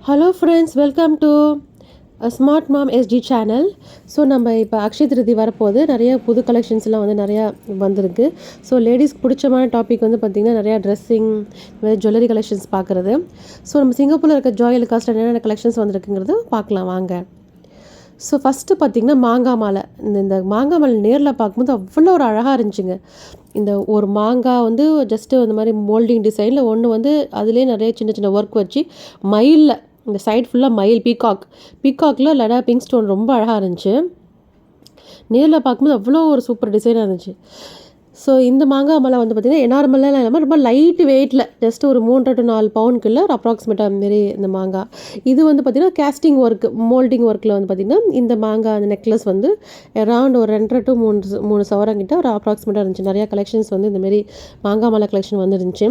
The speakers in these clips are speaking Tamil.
Hello friends, welcome to smart mom ST channel. So நம்ம இப்போ அக்ஷய திருதி வரப்போது நிறைய புது கலெக்ஷன்ஸ்லாம் வந்து நிறையா வந்திருக்கு. ஸோ லேடிஸ்க்கு பிடிச்சமான டாபிக் வந்து பார்த்திங்கன்னா நிறையா ட்ரெஸ்ஸிங், ஜுவல்லரி கலெக்ஷன்ஸ் பார்க்குறது. ஸோ நம்ம சிங்கப்பூரில் இருக்க ஜாய் அலுகாஸில் என்னென்ன கலெக்ஷன்ஸ் வந்துருக்குங்கிறது பார்க்கலாம் வாங்க. ஸோ ஃபஸ்ட்டு பார்த்திங்கன்னா மாங்காய் மாலை. இந்த மாங்காய் மாலை நேரில் பார்க்கும்போது அவ்வளோ ஒரு அழகாக இருந்துச்சுங்க. இந்த ஒரு மாங்காய் வந்து ஜஸ்ட்டு அந்த மாதிரி மோல்டிங் டிசைனில் ஒன்று வந்து அதுலேயே நிறைய சின்ன சின்ன ஒர்க் வச்சு மயிலில் இந்த சைட் ஃபுல்லாக மயில் பீகாக்கில் லடா பிங்க் ஸ்டோன் ரொம்ப அழகாக இருந்துச்சு. நேரில் பார்க்கும்போது அவ்வளோ ஒரு சூப்பர் டிசைனாக இருந்துச்சு. ஸோ இந்த மாங்காய் மாலை வந்து பார்த்திங்கன்னா நார்மலாக இல்லாமல் ரொம்ப லைட் வெயிட்டில் ஜஸ்ட் ஒரு 3 to 4 பவுனுக்குள்ளே ஒரு அப்ராக்சிமேட்டாக மாரி இந்த மாங்காய். இது வந்து பார்த்திங்கன்னா கேஸ்டிங் ஒர்க், மோல்டிங் ஒர்க்கில் வந்து பார்த்திங்கன்னா இந்த மாங்காய் அந்த நெக்லஸ் வந்து அரவுண்ட் ஒரு 2 to 3 சவரங்கிட்ட ஒரு அப்ராக்சிமேட்டாக இருந்துச்சு. நிறையா கலெக்ஷன்ஸ் வந்து இந்தமாரி மாங்காய் மாலை கலெக்ஷன் வந்துருந்துச்சு.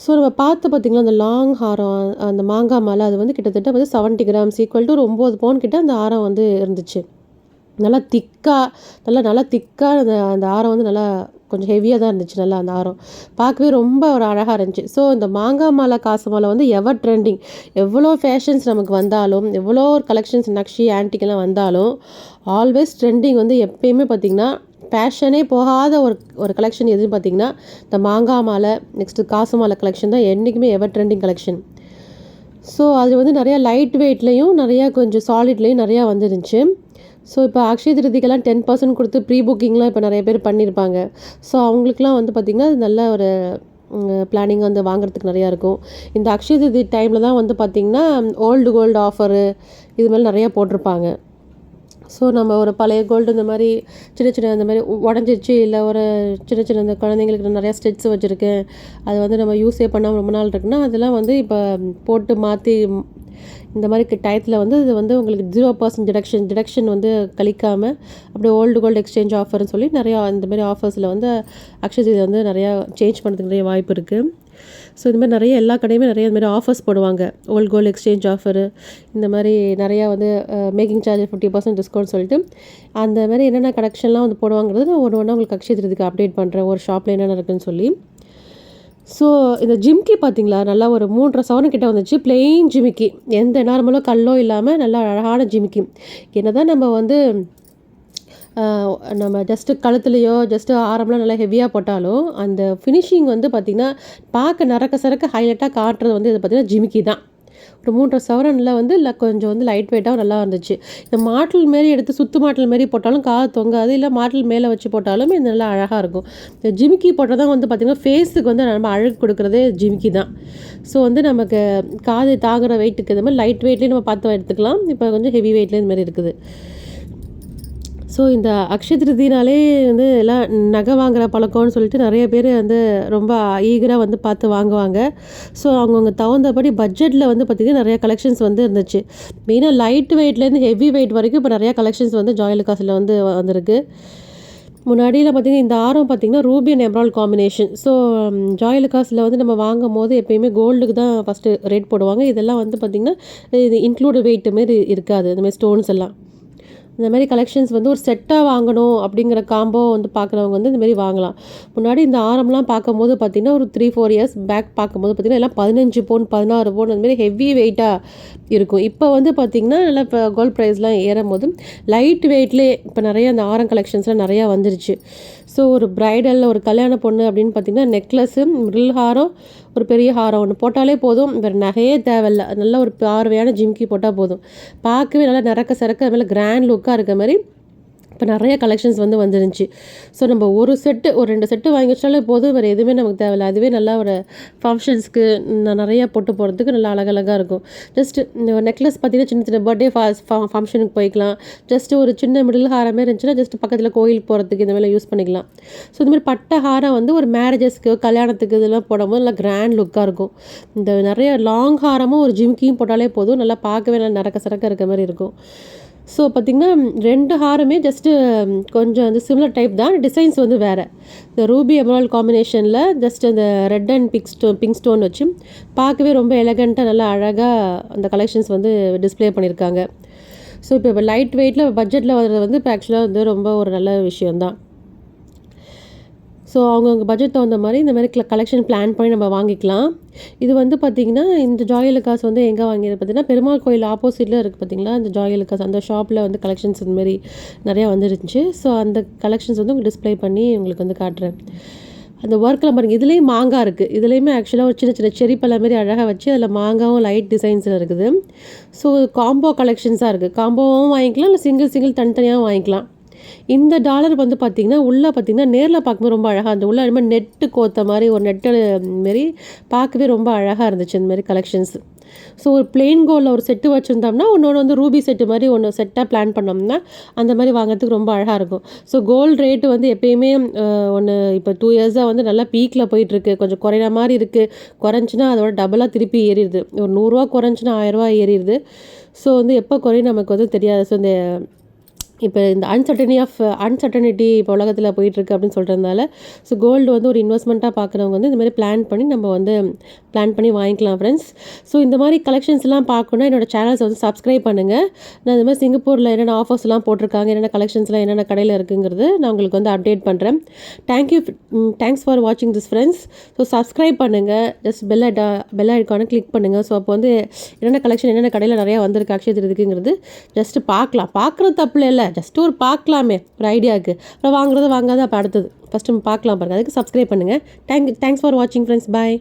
ஸோ நம்ம பார்த்து பார்த்திங்கன்னா அந்த லாங் ஹாரம், அந்த மாங்காய் மாலை அது வந்து கிட்டத்தட்ட வந்து 70 கிராம்ஸ் ஈக்குவல் டு ஒரு 9 பவுன் கிட்ட அந்த ஆரம் வந்து இருந்துச்சு. நல்லா திக்காக அந்த ஆரம் வந்து நல்லா கொஞ்சம் ஹெவியாக தான் இருந்துச்சு. நல்லா அந்த ஆரம் பார்க்கவே ரொம்ப ஒரு அழகாக இருந்துச்சு. ஸோ இந்த மாங்காய் மாலை காசு மாலை வந்து எவர் ட்ரெண்டிங். எவ்வளோ ஃபேஷன்ஸ் நமக்கு வந்தாலும், எவ்வளோ ஒரு கலெக்ஷன்ஸ் நக்ஷி ஆன்டிக்கெல்லாம் வந்தாலும் ஆல்வேஸ் ட்ரெண்டிங் வந்து எப்பயுமே பார்த்திங்கன்னா ஃபேஷனே போகாத ஒரு கலெக்ஷன் எதுன்னு பார்த்திங்கன்னா இந்த மாங்காய் மாலை, நெக்ஸ்ட்டு காசு மாலை கலெக்ஷன் தான் என்றைக்குமே எவர் ட்ரெண்டிங் கலெக்ஷன். ஸோ அது வந்து நிறையா லைட் வெயிட்லேயும் நிறையா கொஞ்சம் சாலிட்லேயும் நிறையா வந்துருந்துச்சு. ஸோ இப்போ அக்ஷய திருதிக்கெல்லாம் 10% கொடுத்து ப்ரீ புக்கிங்லாம் இப்போ நிறைய பேர் பண்ணியிருப்பாங்க. ஸோ அவங்களுக்குலாம் வந்து பார்த்திங்கன்னா நல்ல ஒரு பிளானிங் வந்து வாங்குறதுக்கு நிறையா இருக்கும். இந்த அக்ஷய திருதி டைமில் தான் வந்து பார்த்திங்கன்னா ஓல்டு கோல்டு ஆஃபரு இது மாதிரி நிறையா போட்டிருப்பாங்க. ஸோ நம்ம ஒரு பழைய கோல்டு இந்த மாதிரி சின்ன இந்த மாதிரி உடஞ்சிருச்சு, இல்லை ஒரு சின்ன இந்த குழந்தைங்களுக்கு நிறையா ஸ்டெட்ஸ் வச்சுருக்கேன், அது வந்து நம்ம யூஸே பண்ணாமல் ரொம்ப நாள் இருக்குன்னா அதெல்லாம் வந்து இப்போ போட்டு மாற்றி இந்த மாதிரி டயத்தில் வந்து இது வந்து உங்களுக்கு 0% டிடக்ஷன் வந்து கழிக்காமல் அப்படியே ஓல்டு கோல்டு எக்ஸ்சேஞ்ச் ஆஃபர்னு சொல்லி நிறையா இந்த மாதிரி ஆஃபர்ஸில் வந்து அக்ஷய திருதி வந்து நிறையா சேஞ்ச் பண்ணுறதுக்கு நிறைய வாய்ப்பு இருக்குது. ஸோ இந்த மாதிரி நிறைய எல்லா கடையுமே நிறைய இந்த மாதிரி ஆஃபர்ஸ் போடுவாங்க. ஓல்டு கோல்டு எக்ஸ்சேஞ்ச் ஆஃபரு, இந்த மாதிரி நிறையா வந்து மேக்கிங் சார்ஜ் 50% டிஸ்கவுண்ட் சொல்லிட்டு அந்த மாதிரி என்னென்ன கலெக்ஷன்லாம் வந்து போடுவாங்கிறது நான் ஒன்று உங்களுக்கு அக்ஷய திருதிக்கு அப்டேட் பண்ணுறேன், ஒரு ஷாப்பில் என்னென்ன இருக்குதுன்னு சொல்லி. ஸோ இந்த ஜிம்கி பார்த்திங்களா, நல்லா ஒரு 3.5 சவரன் கிட்ட வந்துச்சு. பிளெயின் ஜிமிக்கி, எந்த நார்மலோ கல்லோ இல்லாமல் நல்லா அழகான ஜிமிக்கி. என்ன தான் நம்ம ஜஸ்ட்டு கழுத்துலையோ ஜஸ்ட்டு ஆரம்லாம் நல்லா ஹெவியாக போட்டாலும் அந்த ஃபினிஷிங் வந்து பார்த்திங்கன்னா பார்க்க நரக்க ஹைலைட்டாக காட்டுறது வந்து இது பார்த்திங்கன்னா ஜிமிக்கி தான். ஒரு 3.5 சவரனில் வந்து இல்லை கொஞ்சம் வந்து லைட் வெயிட்டாகவும் நல்லா இருந்துச்சு. இந்த மாட்டல் மாரி எடுத்து சுத்து மாட்டல் மாரி போட்டாலும் காது தொங்காது, இல்லை மாட்டல் மேலே வச்சு போட்டாலும் இது நல்லா அழகாக இருக்கும். இந்த ஜிமிக்கி போட்டால் தான் வந்து பார்த்திங்கன்னா ஃபேஸுக்கு வந்து நம்ம அழகு கொடுக்குறதே ஜிமிக்கி தான். ஸோ வந்து நமக்கு காது தாங்குகிற வெயிட்டுக்கு இந்த மாதிரி லைட் வெயிட்லேயும் நம்ம பார்த்து எடுத்துக்கலாம். இப்போ கொஞ்சம் ஹெவி வெயிட்லேயும் இந்த மாதிரி இருக்குது. ஸோ இந்த அக்ஷய திருதினாலே வந்து எல்லாம் நகை வாங்குகிற பழக்கம்னு சொல்லிட்டு நிறைய பேர் வந்து ரொம்ப ஈகராக வந்து பார்த்து வாங்குவாங்க. ஸோ அவங்கவுங்க தகுந்தபடி பட்ஜெட்டில் வந்து பார்த்திங்கன்னா நிறையா கலெக்ஷன்ஸ் வந்து இருந்துச்சு. மெயினாக லைட் வெயிட்லேருந்து ஹெவி வெயிட் வரைக்கும் இப்போ நிறையா கலெக்ஷன்ஸ் வந்து ஜாய் அலுகாஸில் வந்து வந்திருக்கு. முன்னாடியில் பார்த்திங்கன்னா இந்த ஆரம் பார்த்திங்கன்னா ruby and emerald combination. So Joy அலுகாஸில் வந்து நம்ம வாங்கும் போது எப்போயுமே கோல்டுக்கு தான் ஃபஸ்ட்டு ரேட் போடுவாங்க. இதெல்லாம் வந்து பார்த்திங்கன்னா இது இன்க்ளூடு வெயிட் மாரி இருக்காது. இந்தமாதிரி ஸ்டோன்ஸ் எல்லாம் இந்த மாதிரி கலெக்ஷன்ஸ் வந்து ஒரு செட்டாக வாங்கணும் அப்படிங்கிற காம்போ வந்து பார்க்குறவங்க வந்து இந்தமாரி வாங்கலாம். முன்னாடி இந்த ஆரம்லாம் பார்க்கும்போது பார்த்திங்கன்னா ஒரு 3-4 இயர்ஸ் பேக் பார்க்கும்போது பார்த்திங்கன்னா எல்லாம் 15 பவுன் 16 பவுன் அந்தமாரி ஹெவி வெயிட்டாக இருக்கும். இப்போ வந்து பார்த்திங்கன்னா நல்லா இப்போ கோல்ட் ப்ரைஸ்லாம் ஏறும் போது லைட் வெயிட்லேயே இப்போ நிறைய அந்த ஆரம் கலெக்ஷன்ஸ்லாம் நிறையா வந்துருச்சு. ஸோ ஒரு ப்ரைடல், ஒரு கல்யாண பொண்ணு அப்படின்னு பார்த்திங்கன்னா நெக்லஸ்ஸு, மிடில் ஹாரம், ஒரு பெரிய ஹாரம் ஒன்று போட்டாலே போதும், வேறு நகையே தேவையில்ல. நல்ல ஒரு பார்வையான ஜிம்கி போட்டால் போதும், பார்க்கவே நல்லா நிறக்க அது மேலே கிராண்ட் லுக்காக இருக்க மாதிரி இப்போ நிறைய கலெக்ஷன்ஸ் வந்து வந்துருந்துச்சு. ஸோ நம்ம ஒரு 2 செட்டு வாங்கி வச்சாலே போதும், வேறு எதுவுமே நமக்கு தேவையில்லை. அதுவே நல்லா ஒரு ஃபங்க்ஷன்ஸ்க்கு நிறையா போட்டு போகிறதுக்கு நல்லா அழகழகாக இருக்கும். ஜஸ்ட்டு இந்த நெக்லஸ் பார்த்திங்கன்னா சின்ன பர்த்டே ஃபங்க்ஷனுக்கு போய்க்கலாம். ஜஸ்ட்டு ஒரு சின்ன மிடில் ஹாரமே இருந்துச்சுன்னா ஜஸ்ட் பக்கத்தில் கோயிலுக்கு போகிறதுக்கு இந்த மாதிரி யூஸ் பண்ணிக்கலாம். ஸோ இதுமாதிரி பட்டை ஹாரம் வந்து ஒரு மேரேஜஸ்க்கு, கல்யாணத்துக்கு இதெல்லாம் போடும்போது நல்லா கிராண்ட் லுக்காக இருக்கும். இந்த நிறைய லாங் ஹாரமும் ஒரு ஜிம்கியும் போட்டாலே போதும், நல்லா பார்க்கவே நல்லா நிறக்க இருக்க மாதிரி இருக்கும். ஸோ பார்த்திங்கன்னா 2 ஹாரமே ஜஸ்ட்டு கொஞ்சம் அந்த சிமிலர் டைப் தான், டிசைன்ஸ் வந்து வேறு. இந்த ரூபி எமரால்ட் காம்பினேஷனில் ஜஸ்ட் அந்த ரெட் அண்ட் பிங்க் ஸ்டோன் வச்சு பார்க்கவே ரொம்ப எலகண்ட்டாக நல்லா அழகாக அந்த கலெக்ஷன்ஸ் வந்து டிஸ்ப்ளே பண்ணியிருக்காங்க. ஸோ இப்போ லைட் வெயிட்டில் பட்ஜெட்டில் வர்றது வந்து இப்போ ஆக்சுவலாக வந்து ரொம்ப ஒரு நல்ல விஷயந்தான். ஸோ அவங்கவுங்க பட்ஜெட் தகுந்த மாதிரி இந்த மாதிரி கலெக்ஷன் பிளான் பண்ணி நம்ம வாங்கிக்கலாம். இது வந்து பார்த்திங்கன்னா இந்த ஜாய்-அலுகாஸ் வந்து எங்கே வாங்கியது பார்த்திங்கன்னா பெருமாள் கோயில் ஆப்போசிட்டில் இருக்குது பார்த்திங்களா, இந்த ஜாய்-அலுகாஸ் அந்த ஷாப்பில் வந்து கலெக்ஷன்ஸ் இந்தமாரி நிறையா வந்துருந்துச்சு. ஸோ அந்த கலெக்ஷன்ஸ் வந்து உங்களுக்கு டிஸ்ப்ளே பண்ணி உங்களுக்கு வந்து காட்டுறேன். அந்த ஒர்க்கில் பாருங்கள், இதுலேயும் மாங்காய் இருக்குது. இதுலேயுமே ஆக்சுவலாக ஒரு சின்ன சின்ன செரி பழம் மாரி அழகாக வச்சு அதில் மாங்காவும் லைட் டிசைன்ஸில் இருக்குது. ஸோ காம்போ கலெக்ஷன்ஸாக இருக்குது. காம்போவும் வாங்கிக்கலாம், இல்லை சிங்கிள் சிங்கிள் தனித்தனியாகவும் வாங்கிக்கலாம். இந்த டாலர் வந்து பார்த்திங்கன்னா உள்ளே பார்த்திங்கன்னா நேரில் பார்க்கும்போது ரொம்ப அழகாக இருந்தது. உள்ளே அதுமாதிரி நெட்டு கோத்த மாதிரி ஒரு நெட்டு மாரி பார்க்கவே ரொம்ப அழகாக இருந்துச்சு இந்தமாரி கலெக்ஷன்ஸ். ஸோ ஒரு பிளெயின் கோல்டில் ஒரு செட்டு வச்சுருந்தோம்னா ஒன்று வந்து ரூபி செட்டு மாதிரி ஒன்று செட்டாக பிளான் பண்ணோம்னா அந்த மாதிரி வாங்குறதுக்கு ரொம்ப அழகாக இருக்கும். ஸோ கோல்டு ரேட்டு வந்து எப்பயுமே ஒன்று இப்போ 2 இயர்ஸாக வந்து நல்லா பீக்கில் போயிட்டுருக்கு. கொஞ்சம் குறையிற மாதிரி இருக்குது. குறைஞ்சின்னா அதோட டபுளாக திருப்பி ஏறிடுது. ஒரு 100 ரூபா குறைஞ்சின்னா 1000 ரூபா ஏறிடுது. ஸோ வந்து எப்போ குறையும் நமக்கு வந்து தெரியாது. ஸோ இந்த இப்போ இந்த அன்சர்டனிட்டி இப்போ உலகத்தில் போயிட்டுருக்கு அப்படின்னு சொல்கிறதுனால ஸோ கோல்டு வந்து ஒரு இன்வெஸ்ட்மெண்ட்டாக பார்க்குறவங்க வந்து இந்த மாதிரி பிளான் பண்ணி நம்ம வந்து பிளான் பண்ணி வாங்கிக்கலாம் ஃப்ரெண்ட்ஸ். ஸோ இந்த மாதிரி கலெக்ஷன்ஸ்லாம் பார்க்கணுன்னா என்னோடய சேனல்ஸை வந்து சப்ஸ்கிரைப் பண்ணுங்கள். நான் இந்த மாதிரி சிங்கப்பூரில் என்னென்ன ஆஃபர்ஸ்லாம் போட்டிருக்காங்க, என்னென்ன கலெக்ஷன்ஸ்லாம் என்னென்ன கடையில் இருக்குங்கிறது நான் உங்களுக்கு வந்து அப்டேட் பண்ணுறேன். தேங்க்ஸ் ஃபார் வாட்சிங் திஸ் ஃப்ரெண்ட்ஸ். ஸோ சப்ஸ்கிரைப் பண்ணுங்கள், ஜஸ்ட் பெல் ஐக்கானை கிளிக் பண்ணுங்கள். ஸோ அப்போ வந்து என்னென்ன கலெக்ஷன் என்னென்ன கடையில் நிறையா வந்திருக்கு அக்ஷய திருதிக்குங்கிறது ஜஸ்ட்டு பார்க்கலாம். பார்க்குறது தப்பு இல்லை, ஜஸ்ட்டு ஒரு பார்க்கலாமே ஒரு ஐடியாவுக்கு. அப்புறம் வாங்குறது வாங்காத அப்போ அடுத்தது ஃபஸ்ட்டு பார்க்கலாம் பாருங்கள். அதுக்கு சப்ஸ்கிரைப் பண்ணுங்கள். தேங்க்ஸ் ஃபார் வாட்சிங் ஃப்ரெண்ட்ஸ். பாய்.